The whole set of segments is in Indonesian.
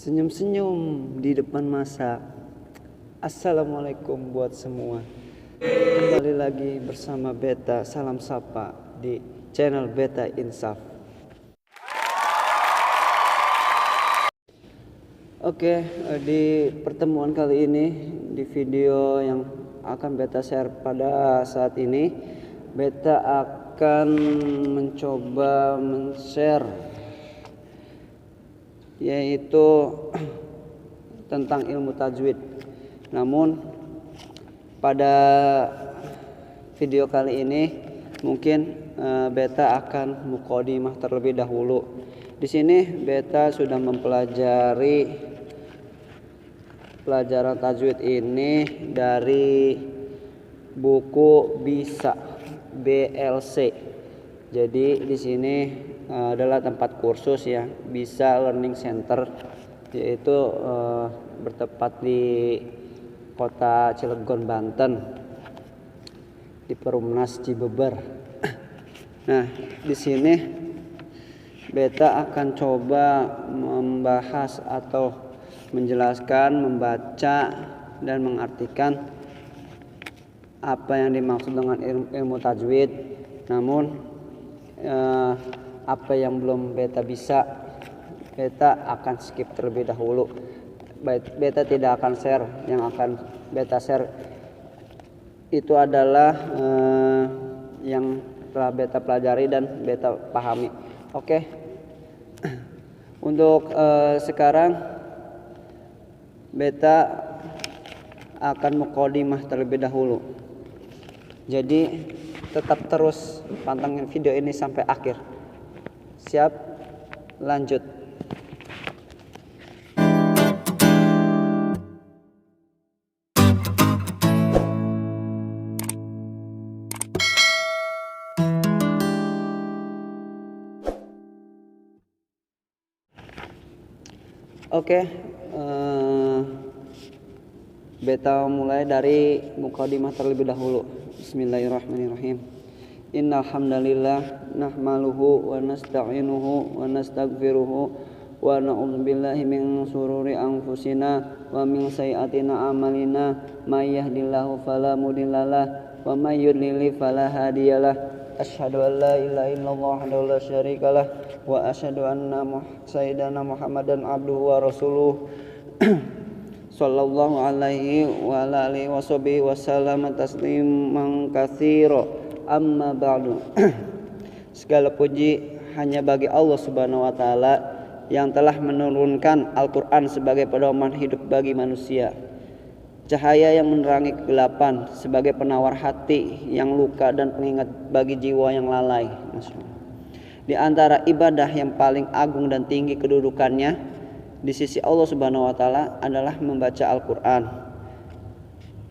Senyum-senyum di depan masa. Assalamualaikum buat semua. Kembali lagi bersama Beta Salam Sapa di channel Beta Insaf. Oke, di pertemuan kali ini, di video yang akan Beta share pada saat ini, Beta akan mencoba men-share yaitu tentang ilmu tajwid. Namun pada video kali ini mungkin Beta akan muqaddimah terlebih dahulu. Di sini Beta sudah mempelajari pelajaran tajwid ini dari buku Bisa BLC. Jadi di sini adalah tempat kursus ya, Bisa Learning Center, yaitu bertempat di kota Cilegon, Banten, di Perumnas Cibeber. Nah, di sini Beta akan coba membahas atau menjelaskan, membaca dan mengartikan apa yang dimaksud dengan ilmu tajwid. Namun apa yang belum Beta bisa, Beta akan skip terlebih dahulu. Beta tidak akan share. Yang akan Beta share itu adalah yang telah Beta pelajari dan Beta pahami. Oke. Untuk sekarang Beta akan muqaddimah terlebih dahulu. Jadi tetap terus pantengin video ini sampai akhir. Siap? Lanjut. Oke, Beta mulai dari muqaddimah terlebih dahulu. Bismillahirrahmanirrahim. Innal hamdalillah nahmaluhu wa nasta'inuhu wa nastaghfiruhu wa na'udzu billahi min shururi anfusina wa min sayyiati a'malina may yahdihillahu fala mudhillalah wa may yudlil fala hadiyalah. Asyhadu an la ilaha illallah wahdahu la syarikalah wa asyhadu anna sayyidana Muhammadan abduhu wa rasuluh sallallahu alaihi wa alihi washabihi wasallam tasliman katsira. Amma ba'du. Segala puji hanya bagi Allah Subhanahu wa taala yang telah menurunkan Al-Qur'an sebagai pedoman hidup bagi manusia, cahaya yang menerangi kegelapan, sebagai penawar hati yang luka dan pengingat bagi jiwa yang lalai. Di antara ibadah yang paling agung dan tinggi kedudukannya di sisi Allah Subhanahu wa taala adalah membaca Al-Qur'an.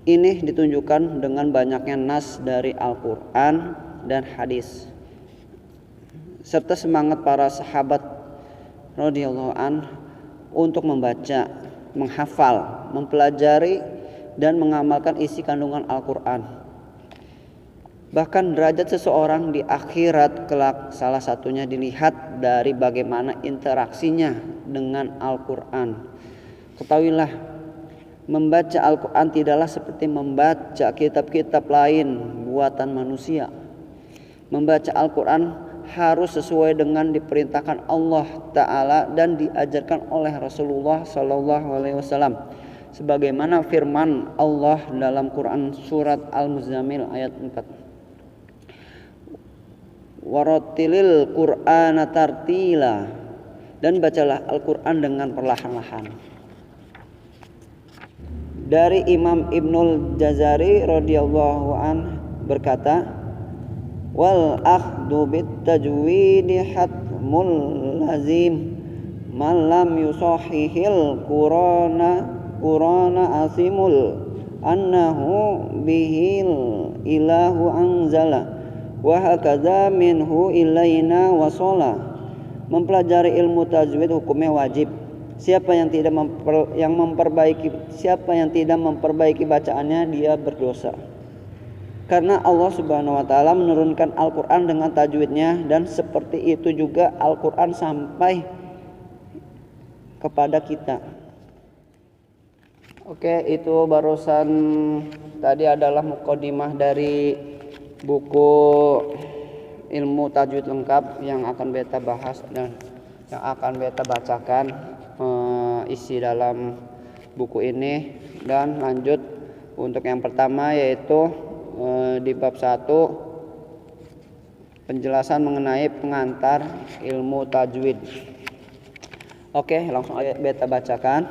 Ini ditunjukkan dengan banyaknya nas dari Al-Qur'an dan hadis, serta semangat para sahabat radhiyallahu an untuk membaca, menghafal, mempelajari dan mengamalkan isi kandungan Al-Qur'an. Bahkan derajat seseorang di akhirat kelak salah satunya dilihat dari bagaimana interaksinya dengan Al-Qur'an. Ketahuilah, membaca Al-Quran tidaklah seperti membaca kitab-kitab lain buatan manusia. Membaca Al-Quran harus sesuai dengan diperintahkan Allah Ta'ala dan diajarkan oleh Rasulullah SAW, sebagaimana firman Allah dalam Quran surat Al-Muzammil ayat 4. Warattilil Qur'ana tartila, dan bacalah Al-Quran dengan perlahan-lahan. Dari Imam Ibnul Jazari radhiyallahu an berkata, wal akhdhu bit tajwidi hatmul lazim man lam yusahhihil qur'ana asimul annahu bihil ilahu anzala wa hakadza minhu ilaina wasala. Mempelajari ilmu tajwid hukumnya wajib. Siapa yang tidak memperbaiki bacaannya, dia berdosa. Karena Allah Subhanahu wa taala menurunkan Al-Qur'an dengan tajwidnya, dan seperti itu juga Al-Qur'an sampai kepada kita. Oke, itu barusan tadi adalah mukadimah dari buku ilmu tajwid lengkap yang akan beta bahas dan yang akan beta bacakan isi dalam buku ini. Dan lanjut untuk yang pertama, yaitu di bab 1 penjelasan mengenai pengantar ilmu tajwid. Oke, langsung aja beta bacakan.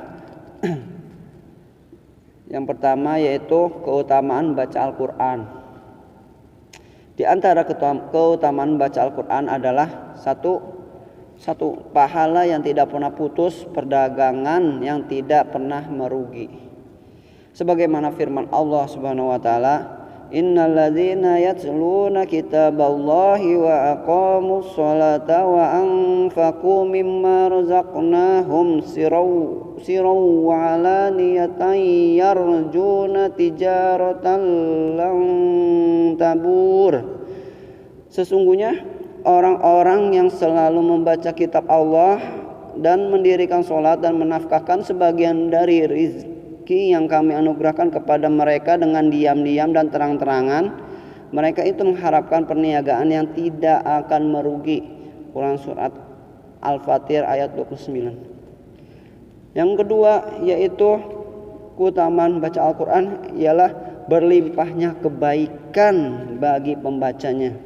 Yang pertama yaitu keutamaan baca Al-Quran. Di antara keutamaan baca Al-Quran adalah satu pahala yang tidak pernah putus, perdagangan yang tidak pernah merugi. Sebagaimana firman Allah Subhanahu wa taala, innal ladzina yatluna kitaballahi wa aqamus sholata wa anfaqu mimma razaqnahum sirran wa alaniyatan yarjuna tijaratan lan tabur. Sesungguhnya orang-orang yang selalu membaca kitab Allah dan mendirikan sholat dan menafkahkan sebagian dari rizki yang kami anugerahkan kepada mereka dengan diam-diam dan terang-terangan, mereka itu mengharapkan perniagaan yang tidak akan merugi. Quran surat Al-Fatir ayat 29. Yang kedua yaitu keutamaan baca Al-Quran ialah berlimpahnya kebaikan bagi pembacanya.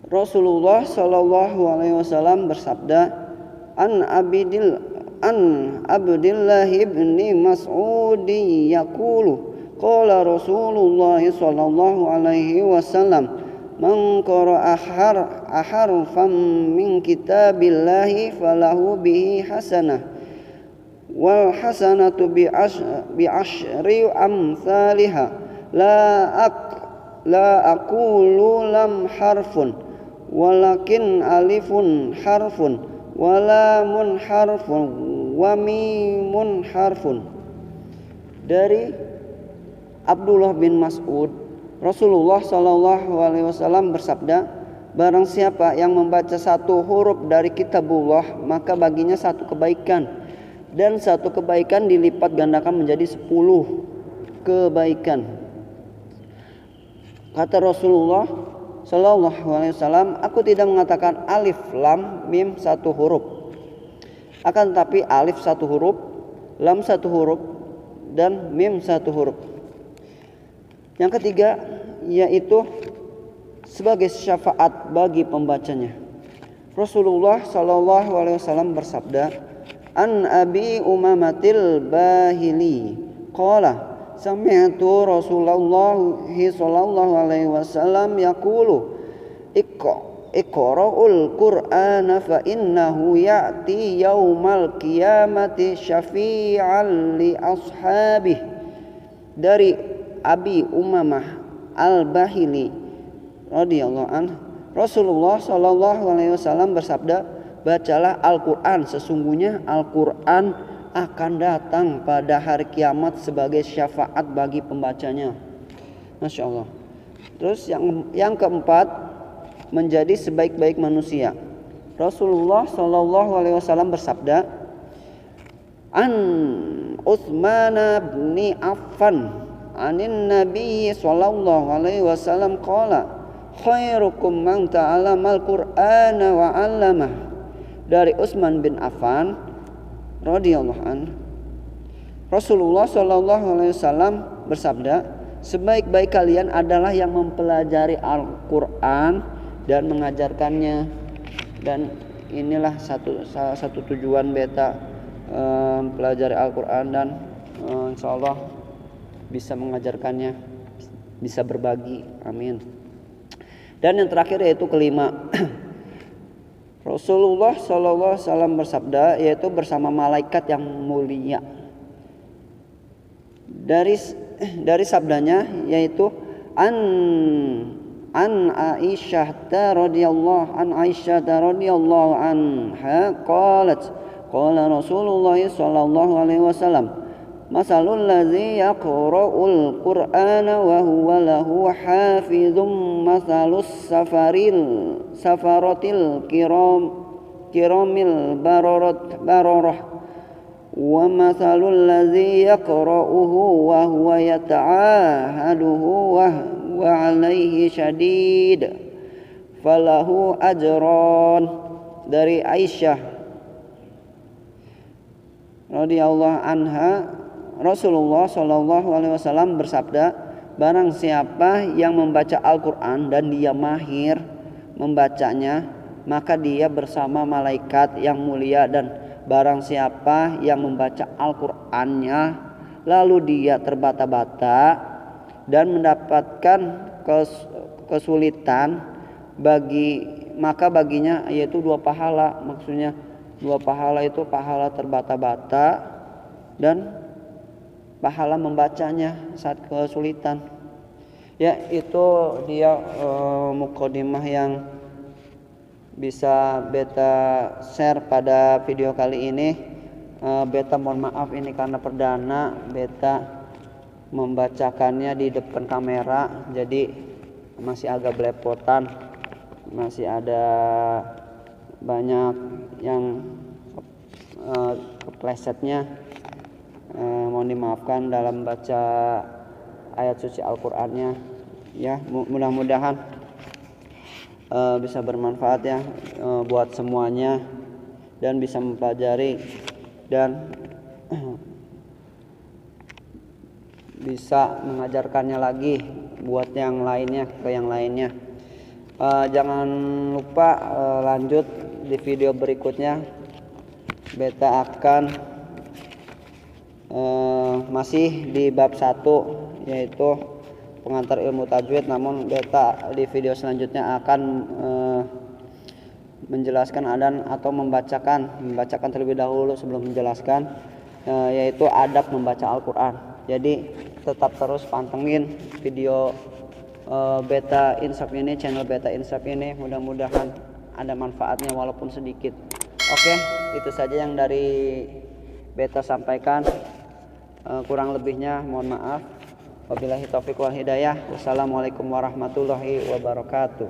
Rasulullah Shallallahu Alaihi Wasallam bersabda, an Abdillah ibni Mas'ud yaqulu qala Rasulullah sallallahu alaihi wasallam man qara'a harfan min kitabillahi falahu bihi hasanah wal hasanatu bi asyri amsalha la aqulu lam harfun walakin alifun harfun walamun harfun wa mimun harfun. Dari Abdullah bin Mas'ud, Rasulullah Shallallahu Alaihi Wasallam bersabda, barang siapa yang membaca satu huruf dari kitabullah, maka baginya satu kebaikan, dan satu kebaikan dilipat gandakan menjadi 10 kebaikan. Kata Rasulullah Shallallahu Alaihi Wasallam, aku tidak mengatakan alif lam mim satu huruf, akan tetapi alif satu huruf, lam satu huruf, dan mim satu huruf. Yang ketiga yaitu sebagai syafaat bagi pembacanya. Rasulullah Shallallahu Alaihi Wasallam bersabda, an Abi Umamatil Bahili qala sami'tu Rasulullah sallallahu alaihi wasallam yaqulu iqra'ul Qur'ana fa innahu ya'ti yaumal qiyamati syafi'an li ashabih. Dari Abi Umamah Al-Bahili radhiyallahu anhu, Rasulullah sallallahu alaihi wasallam bersabda, bacalah Al-Qur'an, sesungguhnya Al-Qur'an akan datang pada hari kiamat sebagai syafaat bagi pembacanya. Masya Allah. Terus yang keempat, menjadi sebaik-baik manusia. Rasulullah Shallallahu Alaihi Wasallam bersabda, an Utsman bin Affan anin Nabi Shallallahu Alaihi Wasallam qala khairukum man ta'allama al-Qur'ana wa 'allamah. Dari Utsman bin Affan radhiyallahu anhu, Rasulullah Shallallahu Alaihi Wasallam bersabda, sebaik-baik kalian adalah yang mempelajari Al-Quran dan mengajarkannya. Dan inilah salah satu tujuan beta pelajari Al-Quran dan insya Allah bisa mengajarkannya, bisa berbagi, amin. Dan yang terakhir yaitu kelima, Rasulullah Shallallahu Alaihi Wasallam bersabda, yaitu bersama malaikat yang mulia. Dari sabdanya yaitu an Aisyah radhiyallahu anha qalat qala Rasulullah sallallahu alaihi wasallam masalul ladzi yaqra'ul Qur'ana wa huwa lahu hafizum masalus safaratil kiramil bararah wa mathalul ladzi yaqra'uhu wa huwa yata'ahaduhu wa 'alaihi syadid falahu ajran. Dari Aisyah radhiyallahu anha, Rasulullah shallallahu alaihi wasallam bersabda, barang siapa yang membaca Al-Qur'an dan dia mahir membacanya, maka dia bersama malaikat yang mulia. Dan barang siapa yang membaca Al-Qur'annya lalu dia terbata-bata dan mendapatkan kesulitan, maka baginya yaitu 2 pahala. Maksudnya 2 pahala itu pahala terbata-bata dan pahala membacanya saat kesulitan. Ya, itu dia mukadimah yang bisa beta share pada video kali ini. Beta mohon maaf ini karena perdana beta membacakannya di depan kamera, jadi masih agak belepotan, masih ada banyak yang keplesetnya. Mohon dimaafkan dalam baca ayat suci Al-Qur'annya ya. Mudah-mudahan bisa bermanfaat ya buat semuanya dan bisa mempelajari dan bisa mengajarkannya lagi buat yang lainnya, ke yang lainnya. Jangan lupa lanjut di video berikutnya. Beta akan masih di bab 1 yaitu pengantar ilmu tajwid, namun beta di video selanjutnya akan menjelaskan atau membacakan terlebih dahulu sebelum menjelaskan, yaitu adab membaca Al-Qur'an. Jadi tetap terus pantengin video Beta Insaf ini, channel Beta Insaf ini, mudah-mudahan ada manfaatnya walaupun sedikit. Oke, itu saja yang dari Beta sampaikan. Kurang lebihnya mohon maaf. Wabillahi taufiq wal hidayah. Wassalamualaikum warahmatullahi wabarakatuh.